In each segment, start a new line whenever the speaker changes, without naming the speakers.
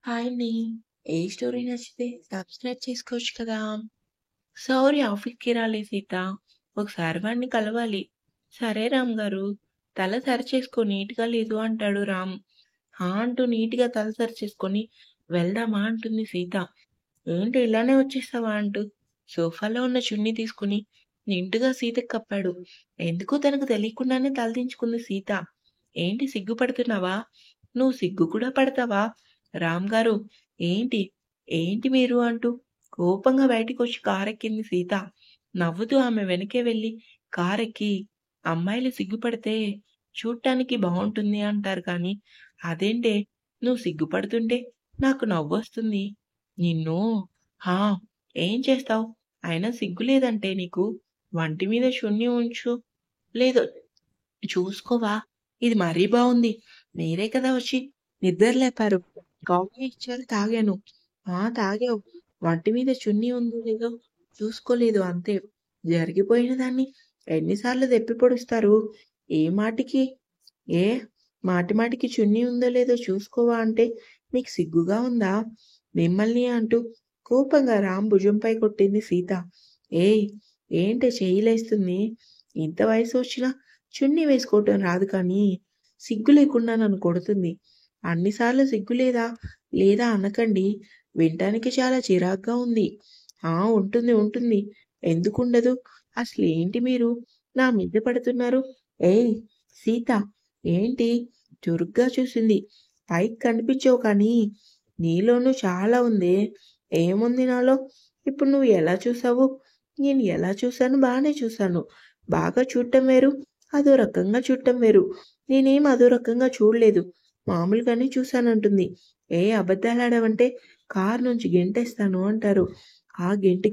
Hi అండి. ఏ story నచ్చితే subscribe చేసుకోవచ్చు కదా! శౌర్య ఆఫీస్‌కి రాలే సీత. ఒకసారి వాడిని కలవాలి. సరే రామ్ గారు. తల సరిచేసుకో నీట్‌గా లేదు అంటాడు రామ్. అంటూ నీట్‌గా తల సరిచేసుకొని వెళ్దామా అంటుంది సీత. ఏంటి ఇలానే వచ్చేస్తావా అంటూ సోఫాలో ఉన్న చున్నీ తీసుకుని నిండుగా సీతకి కప్పాడు. ఎందుకో తనకు తెలియకుండానే తలదించుకుంది సీత. ఏంటి సిగ్గుపడుతున్నావా? నువ్వు సిగ్గు కూడా పడతావా? రామ్ గారు ఏంటి? ఏంటి మీరు అంటూ కోపంగా బయటికొచ్చి కారెక్కింది సీత. నవ్వుతూ ఆమె వెనకే వెళ్లి కారెక్కి అమ్మాయిలు సిగ్గుపడితే చూడటానికి బావుంటుంది అంటారు కానీ అదేంటే నువ్వు సిగ్గుపడుతుంటే నాకు నవ్వొస్తుంది. నిన్ను హా! ఏం చేస్తావు? అయినా సిగ్గు లేదంటే నీకు? వంటి మీద చున్నీ ఉంచు. లేదో చూసుకోవా? ఇది మరీ బావుంది. మీరే కదా వచ్చి నిద్ర లేపారు. కాఫీ ఇచ్చారు తాగాను. తాగావు. వంటి మీద చున్నీ ఉందో లేదో చూసుకోలేదు అంతే. జరిగిపోయిన దాన్ని ఎన్ని సార్లు దెప్పి పొడుస్తారు? ఏ మాటికి ఏ మాటి మాటికి చున్నీ ఉందో లేదో చూసుకోవా అంటే మీకు సిగ్గుగా ఉందా? మిమ్మల్ని అంటూ కోపంగా రామ్ భుజంపై కొట్టింది సీత. ఏయ్! ఏంటే చెయ్యి లేస్తుంది? ఇంత వయసు వచ్చినా చున్నీ వేసుకోవటం రాదు కానీ సిగ్గు లేకుండా నన్ను కొడుతుంది. అన్నిసార్లు సిగ్గు లేదా? లేదా అనకండి. వినటానికి చాలా చిరాగ్గా ఉంది. ఉంటుంది ఉంటుంది. ఎందుకుండదు? అసలేంటి మీరు నా మీద పడుతున్నారు? ఏయ్! సీత ఏంటి? చురుగ్గా చూసింది. పైకి కనిపించవు కానీ నీలోనూ చాలా ఉందే. ఏముంది నాలో? ఇప్పుడు నువ్వు ఎలా చూసావు? నేను ఎలా చూసాను బానే చూసాను. బాగా చూడటం వేరు. అదో రకంగా చూడటం వేరు. నేనేం అదో రకంగా చూడలేదు. మామూలుగానే చూసానంటుంది. అబద్ధాలాడావంటే కారు నుంచి గెంటేస్తాను అంటారు.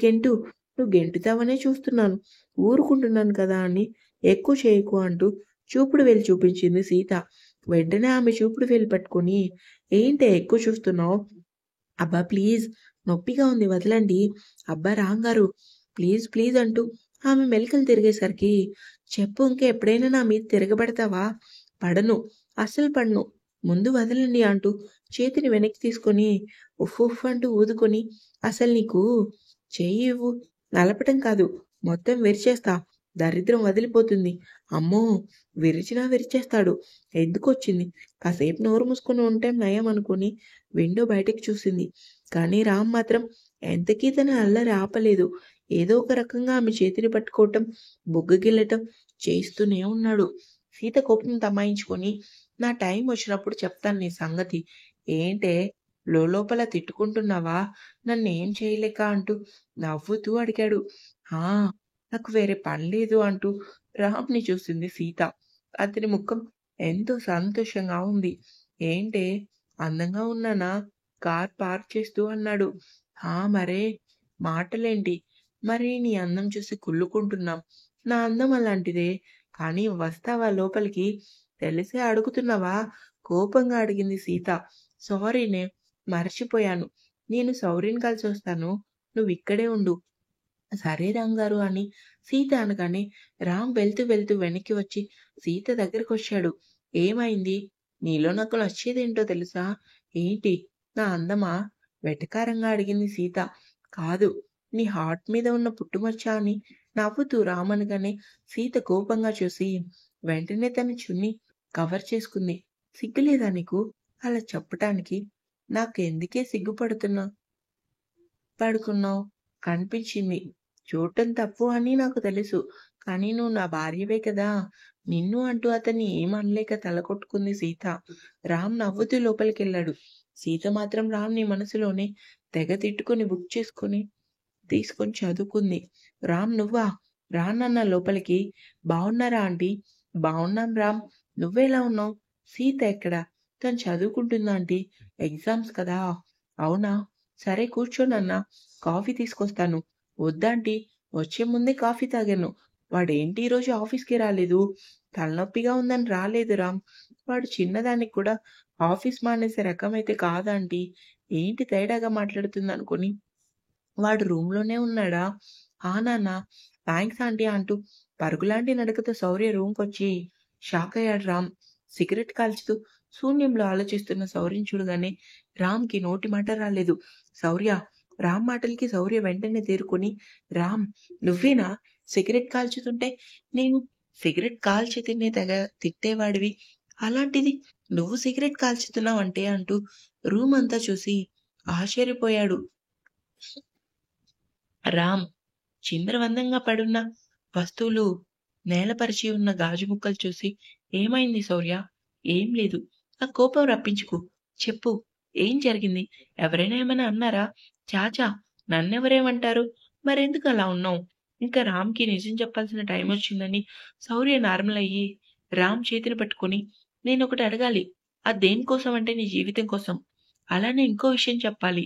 గెంటు. నువ్వు గెంటుతావనే చూస్తున్నాను. ఊరుకుంటున్నాను కదా అని ఎక్కువ చేయకు అంటూ చూపుడు వేలు చూపించింది సీత. వెంటనే ఆమె చూపుడు వేలు పట్టుకొని ఏంటే ఎక్కువ చూస్తున్నావు? అబ్బా ప్లీజ్ నొప్పిగా ఉంది వదలండి. అబ్బా రాంగారు ప్లీజ్ ప్లీజ్ అంటూ ఆమె మెలికలు తిరిగేసరికి చెప్పు ఇంకెప్పుడైనా నా మీద తిరగబడతావా? పడను. అస్సలు పడను. ముందు వదలండి అంటూ చేతిని వెనక్కి తీసుకొని ఉఫ్ ఉఫ్ అంటూ ఊదుకొని అసలు నీకు చెయ్యి ఇవ్వు. నలపటం కాదు మొత్తం విరిచేస్తా. దరిద్రం వదిలిపోతుంది. అమ్మో! విరిచినా విరిచేస్తాడు. ఎందుకొచ్చింది? కాసేపు నోరు మూసుకొని ఉంటే నయం అనుకుని విండో బయటికి చూసింది. కానీ రామ్ మాత్రం ఎంతకీ తన అల్లరి ఆపలేదు. ఏదో ఒక రకంగా ఆమె చేతిని పట్టుకోవటం, బుగ్గగిల్లటం చేస్తూనే ఉన్నాడు. సీత కోపం తమాయించుకొని నా టైం వచ్చినప్పుడు చెప్తాను నీ సంగతి. ఏంటే లోలోపల తిట్టుకుంటున్నావా? నన్నేం చేయలేక అంటూ నవ్వుతూ అడిగాడు. ఆ! నాకు వేరే పని లేదు అంటూ రామ్‌ని చూసింది సీత. అతని ముఖం ఎంతో సంతోషంగా ఉంది. ఏంటే అందంగా ఉన్నానా? కార్ పార్క్ చేస్తూ అన్నాడు. మరే మాటలేంటి? మరి నీ అందం చూసి కుళ్ళుకుంటున్నాం. నా అందం అలాంటిదే. కానీ వస్తావా లోపలికి? తెలిసే అడుగుతున్నావా? కోపంగా అడిగింది సీత. సారీనే మర్చిపోయాను. నేను సౌరిని కలిసొస్తాను. నువ్విక్కడే ఉండు. సరే రాంగారు అని సీత అనగానే రామ్ వెళ్తూ వెళ్తూ వెనక్కి వచ్చి సీత దగ్గరకొచ్చాడు. ఏమైంది? నీలో నాకు నచ్చేదేంటో తెలుసా? ఏంటి? నా అందమా? వెటకారంగా అడిగింది సీత. కాదు. నీ హార్ట్ మీద ఉన్న పుట్టుమచ్చ అని నవ్వుతూ రామ్ అనగానే సీత కోపంగా చూసి వెంటనే తన చున్నీ కవర్ చేసుకుంది. సిగ్గులేదా నీకు అలా చెప్పటానికి? నాకెందుకే సిగ్గుపడుతున్నా పడుకున్నావు కనిపించింది. చూడటం తప్పు అని నాకు తెలుసు. కానీ నువ్వు నా భార్యవే కదా! నిన్ను అంటూ అతన్ని ఏమనలేక తల కొట్టుకుంది సీత. రామ్ నవ్వుతూ లోపలికెళ్ళాడు. సీత మాత్రం రామ్‌ని మనసులోనే తెగ తిట్టుకొని తీసుకొని చదువుకుంది. రామ్ నువ్వా? రా నాన్న లోపలికి. బావున్నారా ఆంటీ? బావున్నాం రామ్. నువ్వెలా ఉన్నావు? సీత ఎక్కడ? తను చదువుకుంటుందా ఆంటీ? ఎగ్జామ్స్ కదా! అవునా? సరే కూర్చో నాన్న. కాఫీ తీసుకొస్తాను. వద్దాంటీ వచ్చే ముందే కాఫీ తాగాను. వాడేంటి ఈరోజు ఆఫీస్‌కి రాలేదు? తలనొప్పిగా ఉందని రాలేదు రామ్. వాడు చిన్నదానికి కూడా ఆఫీస్ మానేసే రకమైతే కాదాంటీ. ఏంటి తేడాగా మాట్లాడుతుందనుకుని వాడు రూమ్‌లోనే ఉన్నాడా? నాన్న. థాంక్స్ ఆంటీ అంటూ పరుగులాంటి నడకతో శౌర్య రూమ్‌కొచ్చి షాకయ్యాడు రామ్. సిగరెట్ కాల్చుతూ శూన్యంలో ఆలోచిస్తున్న శౌర్యని చూడగానే రామ్‌కి నోటి మాట రాలేదు. శౌర్య రామ్ మాటలకి శౌర్య వెంటనే తేరుకొని, "రామ్ నువ్వేనా సిగరెట్ కాల్చుతుంటే? నేను సిగరెట్ కాల్చితేనే తెగ తిట్టేవాడివి. అలాంటిది నువ్వు సిగరెట్ కాల్చుతున్నావంటే" అంటూ రూమ్ అంతా చూసి ఆశ్చర్యపోయాడు. రామ్ చిందరవందరగా పడున్న వస్తువులు, నేలపరిచి ఉన్న గాజు ముక్కలు చూసి, "ఏమైంది శౌర్య?" "ఏం లేదు. ఆ కోపం రప్పించుకు. చెప్పు ఏం జరిగింది? ఎవరైనా ఏమైనా అన్నారా?" "ఛాఛా! నన్నెవరేమంటారు? మరెందుకు అలా ఉన్నావు?" ఇంకా రామ్‌కి నిజం చెప్పాల్సిన టైమొచ్చిందని శౌర్య నార్మల్ అయ్యి, రామ్ చేతిని పట్టుకొని, "నేనొకటి అడగాలి. అది దేనికోసం అంటే నీ జీవితం కోసం. అలానే ఇంకో విషయం చెప్పాలి.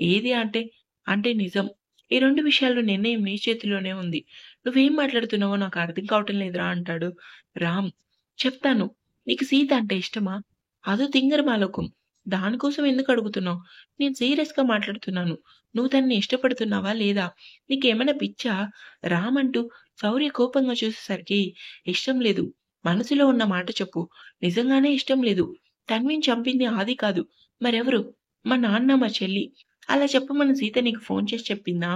ఏది అంటే, అంటే నిజం. ఈ 2 విషయాల్లో నిర్ణయం నీ చేతిలోనే ఉంది. నువ్వేం మాట్లాడుతున్నావో నాకు అర్థం కావటం లేదురా" అంటాడు. రామ్ చెప్తాను. నీకు సీత అంటే ఇష్టమా? అదో తింగరి మాలోకం. దానికోసం ఎందుకు అడుగుతున్నావు? నేను సీరియస్‌గా మాట్లాడుతున్నాను. నువ్వు తనని ఇష్టపడుతున్నావా లేదా? నీకేమైనా పిచ్చా? రామ్ అంటూ శౌర్య కోపంగా చూసేసరికి, ఇష్టం లేదు. మనసులో ఉన్న మాట చెప్పు. నిజంగానే ఇష్టం లేదు. తన్విని చంపింది ఆది కాదు. మరెవరు? మా నాన్న, మా చెల్లి. అలా చెప్పమని సీత నీకు ఫోన్ చేసి చెప్పిందా?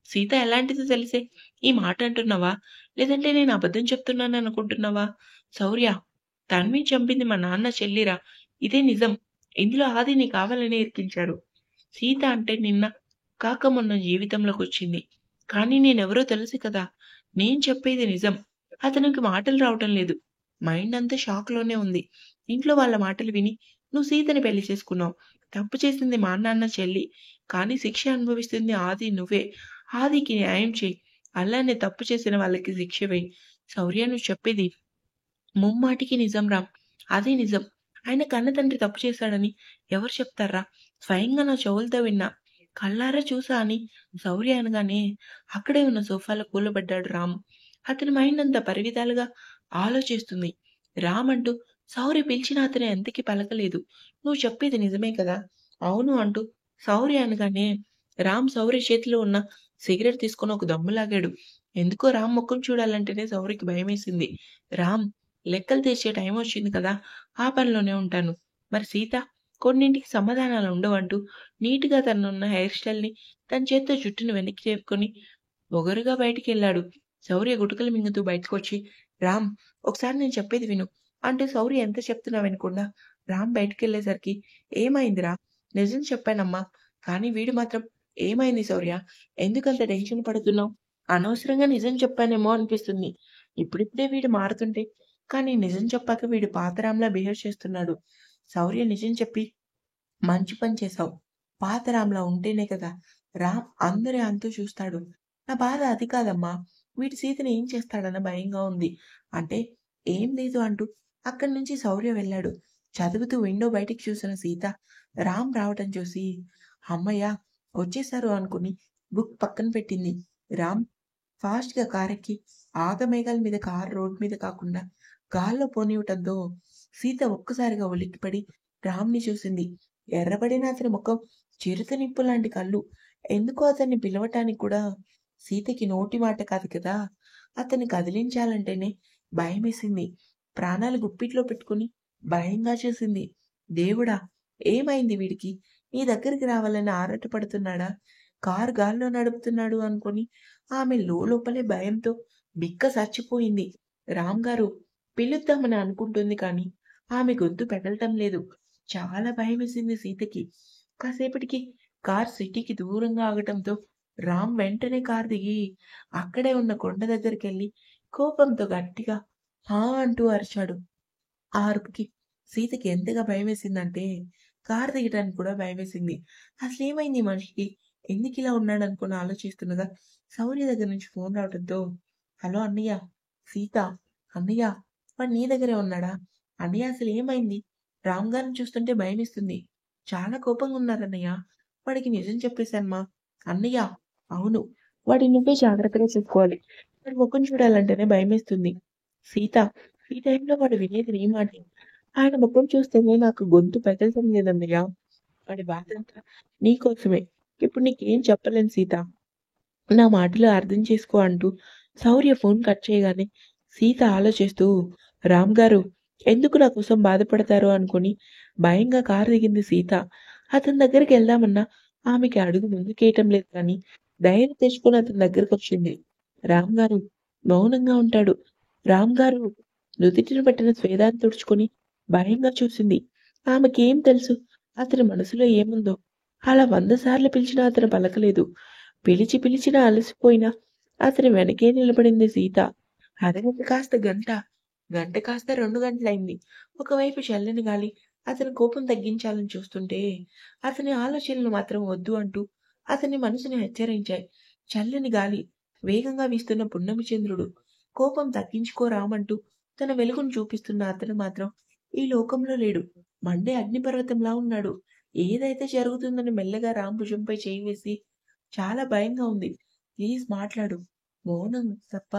సీత ఎలాంటిదో తెలిసే ఈ మాట అంటున్నావా? లేదంటే నేను అబద్ధం చెప్తున్నాననుకుంటున్నావా? శౌర్య, తన్విని చంపింది మా నాన్న, చెల్లిరా. ఇదే నిజం. ఇందులో ఆదిని కావాలనే ఇరికించారు. సీత అంటే నిన్న కాక మొన్న జీవితంలోకొచ్చింది. కానీ నేనెవరో తెలుసు కదా! నేను చెప్పేది నిజం. అతనికి మాటలు రావటం లేదు. మైండ్ అంతా షాక్‌లోనే ఉంది. ఇంట్లో వాళ్ళ మాటలు విని నువ్వు సీతని పెళ్లి చేసుకున్నావు. తప్పు చేసింది మా నాన్న, చెల్లి. కానీ శిక్ష అనుభవిస్తుంది ఆది నువ్వే. ఆదికి న్యాయం చెయ్యి. అలానే తప్పు చేసిన వాళ్ళకి శిక్ష వెయ్యి. శౌర్య నువ్వు చెప్పేది ముమ్మాటికి నిజం రామ్. అదే నిజం. ఆయన కన్నతండ్రి తప్పు చేశాడని ఎవరు చెప్తార్రా? స్వయంగా నా చెవులతో విన్నా. కళ్ళారా చూసా అని శౌర్య అనగానే అక్కడే ఉన్న సోఫాలో కూలబడ్డాడు రామ్. అతని మైండ్ అంతా పరివిధాలుగా ఆలోచిస్తుంది. రామ్ అంటూ శౌర్య పిలిచినా అతను ఎంతకీ పలకలేదు. నువ్వు చెప్పేది నిజమే కదా? అవును అంటూ శౌర్య అనగానే రామ్ శౌర్య చేతిలో ఉన్న సిగరెట్ తీసుకొని ఒక దమ్ము లాగాడు. ఎందుకో రామ్ ముఖం చూడాలంటేనే శౌర్యకి భయమేసింది. రామ్ లెక్కలు తెచ్చే టైం వచ్చింది కదా! ఆ పనిలోనే ఉంటాను. మరి సీత? కొన్నింటికి సమాధానాలు ఉండవంటూ నీట్‌గా తనున్న హెయిర్ స్టైల్‌ని తన చేత్తో జుట్టుని వెనక్కి తిప్పుకొని పొగరుగా బయటికెళ్ళాడు. శౌర్య గుటకలు మింగుతూ బయటకొచ్చి, "రామ్ ఒకసారి నేను చెప్పేది విను" అంటూ శౌర్య ఎంత చెప్తున్నా వినకుండా రామ్ బయటికెళ్ళేసరికి, "ఏమైందిరా? నిజం చెప్పానమ్మా. కానీ వీడు మాత్రం" "ఏమైంది శౌర్య? ఎందుకంత టెన్షన్ పడుతున్నావు? అనవసరంగా నిజం చెప్పానేమో అనిపిస్తుంది. ఇప్పుడిప్పుడే వీడు మారుతుంటే కానీ నిజం చెప్పాక వీడు పాత రామ్‌లా బిహేవ్ చేస్తున్నాడు. శౌర్య నిజం చెప్పి మంచి పని చేశావు. పాత రామ్‌లా ఉంటేనే కదా రామ్ అందరి అంతు చూస్తాడు. నా బాధ అది కాదమ్మా. వీడు సీతని ఏం చేస్తాడన్న భయంగా ఉంది. అంటే ఏం లేదు అంటూ అక్కడి నుంచి శౌర్య వెళ్ళాడు. చదువుతూ విండో బయటికి చూసిన సీత రామ్ రావటం చూసి హమ్మయ్య! వచ్చేసారు అనుకుని బుక్ పక్కన పెట్టింది. రామ్ ఫాస్ట్‌గా కారెక్కి ఆగమేఘాల మీద కారు రోడ్ మీద కాకుండా గాల్లో పోనివ్వటంతో సీత ఒక్కసారిగా ఉలిక్కిపడి రామ్‌ని చూసింది. ఎర్రబడిన అతని ముఖం, చిరుత నిప్పు లాంటి కళ్ళు. ఎందుకో అతన్ని పిలవటానికి కూడా సీతకి నోటి మాట కాదు కదా! అతన్ని కదిలించాలంటేనే భయమేసింది. ప్రాణాలు గుప్పిట్లో పెట్టుకుని భయంగా చూసింది. దేవుడా! ఏమైంది వీడికి? నీ దగ్గరికి రావాలని ఆరాటపడుతున్నాడా? కారు గాల్లో నడుపుతున్నాడు అనుకుని ఆమె లోలోపలే భయంతో బిక్క చచ్చిపోయింది. రామ్‌గారు పిలుద్దామని అనుకుంటుంది కానీ ఆమె గొంతు పెగలటం లేదు. చాలా భయమేసింది సీతకి. కాసేపటికి కారు సిటీకి దూరంగా ఆగటంతో రామ్ వెంటనే కారు దిగి అక్కడే ఉన్న కొండ దగ్గరికెళ్ళి కోపంతో గట్టిగా "హా" అంటూ అరిచాడు. ఆ అరుపుకి సీతకి ఎంతగా భయమేసిందంటే కారు దిగటానికి కూడా భయమేసింది. అసలేమైంది ఈ మనిషికి? ఎందుకిలా ఉన్నాడనుకుని ఆలోచిస్తుండగా శౌర్య దగ్గర నుంచి ఫోన్ రావడంతో "హలో అన్నయ్య, సీత, అన్నయ్య వాడు నీ దగ్గరే ఉన్నాడా? అన్నయ్య అసలేమైంది? రామ్ గారిని చూస్తుంటే భయమేస్తుంది. చాలా కోపంగా ఉన్నారన్నయ్య. వాడికి నిజం చెప్పేశానమ్మా. అన్నయ్య అవును. వాడిని నువ్వే జాగ్రత్తగా చూసుకోవాలి. వాడి ముఖం చూడాలంటేనే భయమేస్తుంది. సీత ఈ టైంలో వాడు వినేది నీ మాటే. ఆయన ముఖం చూస్తేనే నాకు గొంతు పెగలటం లేదన్నయ్య. వాడి బాధంతా నీకోసమే. ఇప్పుడు నీకేం చెప్పలేను సీత. నా మాటలు అర్థం చేసుకో అంటూ శౌర్య ఫోన్ కట్ చేయగానే సీత ఆలోచిస్తూ రామ్ గారు ఎందుకు నా కోసం బాధపడతారో అనుకుని భయంగా కారు దిగింది సీత. అతని దగ్గరికి వెళ్దామన్నా ఆమెకి అడుగు ముందుకేయటం లేదు కానీ ధైర్యం తెచ్చుకొని అతని దగ్గరకొచ్చింది. రామ్ గారు మౌనంగా ఉంటాడు. రామ్ గారు నుదిటిన పట్టిన స్వేదాన్ని తుడుచుకొని భయంగా చూసింది. ఆమెకేం తెలుసు అతని మనసులో ఏముందో? అలా 100 సార్లు పిలిచినా అతను పలకలేదు. పిలిచి పిలిచినా అలసిపోయినా అతని వెనకే నిలబడింది సీత. అరగంట కాస్త గంట, గంట కాస్త 2 గంటలయింది. ఒకవైపు చల్లని గాలి అతని కోపం తగ్గించాలని చూస్తుంటే, అతని ఆలోచనలు మాత్రం వద్దు అంటూ అతని మనసుని హెచ్చరించాయి. చల్లని గాలి, వేగంగా వీస్తున్న పున్నమి చంద్రుడు, కోపం తగ్గించుకో రామంటూ తన వెలుగును చూపిస్తున్న అతను మాత్రం ఈ లోకంలో లేడు. మండే అగ్నిపర్వతంలా ఉన్నాడు. ఏదైతే జరుగుతుందని మెల్లగా రామ్ భుజంపై చేయి వేసి, చాలా భయంగా ఉంది. ప్లీజ్ మాట్లాడు. మౌనం తప్ప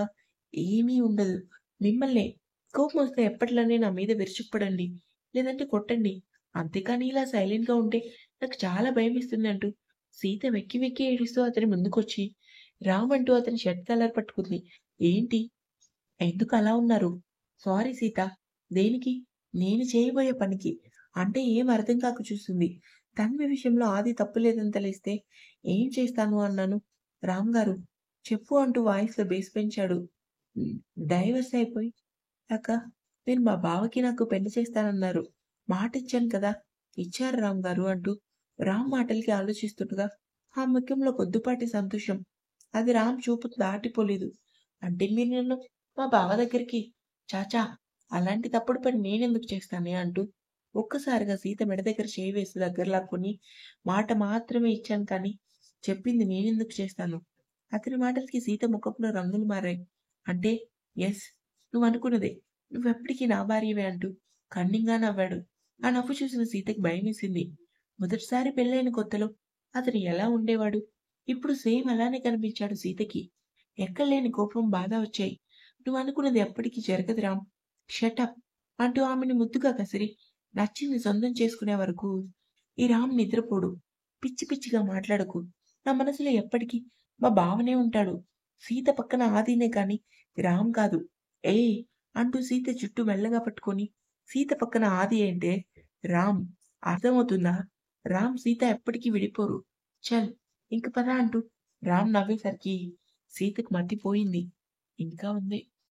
ఏమీ ఉండదు. మిమ్మల్నే. కోపమొస్తే ఎప్పటిలానే నా మీద విరుచుకుపడండి. లేదంటే కొట్టండి. అంతేకాని ఇలా సైలెంట్‌గా ఉంటే నాకు చాలా భయమేస్తుంది అంటూ సీత వెక్కి వెక్కి ఏడుస్తూ అతని ముందుకొచ్చి, రామ్ అంటూ అతని షర్ట్ కాలర్ పట్టుకుంది. ఏంటి? ఎందుకు అలా ఉన్నారు? సారీ సీత. దేనికి? నేను చేయబోయే పనికి. అంటే ఏం అర్థం కాక చూస్తుంది. తన్వి విషయంలో ఆది తప్పు లేదని తెలిస్తే ఏం చేస్తాను అన్నాను. రామ్ గారు చెప్పు అంటూ వాయిస్‌లో బేస్ పెంచాడు. హ్మ్. డైవర్స్ అయిపోయి అక్క మీరు మా బావకి నాకు పెళ్లి చేస్తానన్నారు. మాటిచ్చాను కదా! ఇచ్చారు రామ్ గారు అంటూ రామ్ మాటలకి ఆలోచిస్తుండగా ఆ ముఖంలో కొద్దిపాటి సంతోషం. అది రామ్ చూపు దాటిపోలేదు. అంటే మీరు నన్ను మా బావ దగ్గరికి చాచా అలాంటి తప్పుడు పని నేనెందుకు చేస్తానే అంటూ ఒక్కసారిగా సీత మెడ దగ్గర చేయి వేసి దగ్గర లాక్కొని మాట మాత్రమే ఇచ్చాను కానీ చెప్పింది నేనెందుకు చేస్తాను. అతని మాటలకి సీత ముఖంలో రంగులు మారాయి. అంటే ఎస్ నువ్వనుకున్నదే. నువ్వెప్పటికీ నా భార్యవే అంటూ కన్నింగా నవ్వాడు. ఆ నవ్వు చూసిన సీతకి భయమేసింది. మొదటిసారి పెళ్ళైన కొత్తలో అతను ఎలా ఉండేవాడు? ఇప్పుడు సేమ్ అలానే కనిపించాడు సీతకి. ఎక్కడలేని కోపం, బాధ వచ్చాయి. నువ్వనుకున్నది ఎప్పటికీ జరగదు రామ్. షటప్ అంటూ ఆమెను ముద్దుగా కసిరి నచ్చింది సొంతం చేసుకునే వరకు ఈ రామ్ నిద్రపోడు. పిచ్చి పిచ్చిగా మాట్లాడకు. నా మనసులో ఎప్పటికీ మా బావనే ఉంటాడు. సీత పక్కన ఆదినే కాని రామ్ కాదు. ఏయ్ అంటూ సీత జుట్టు మెల్లగా పట్టుకొని సీత పక్కన ఆది అంటే రామ్. అర్థమవుతుందా? రామ్, సీత ఎప్పటికీ విడిపోరు. చల్ ఇంక పద అంటూ రామ్ నవ్వేసరికి సీతకు మతిపోయింది. ఇంకా ఉంది.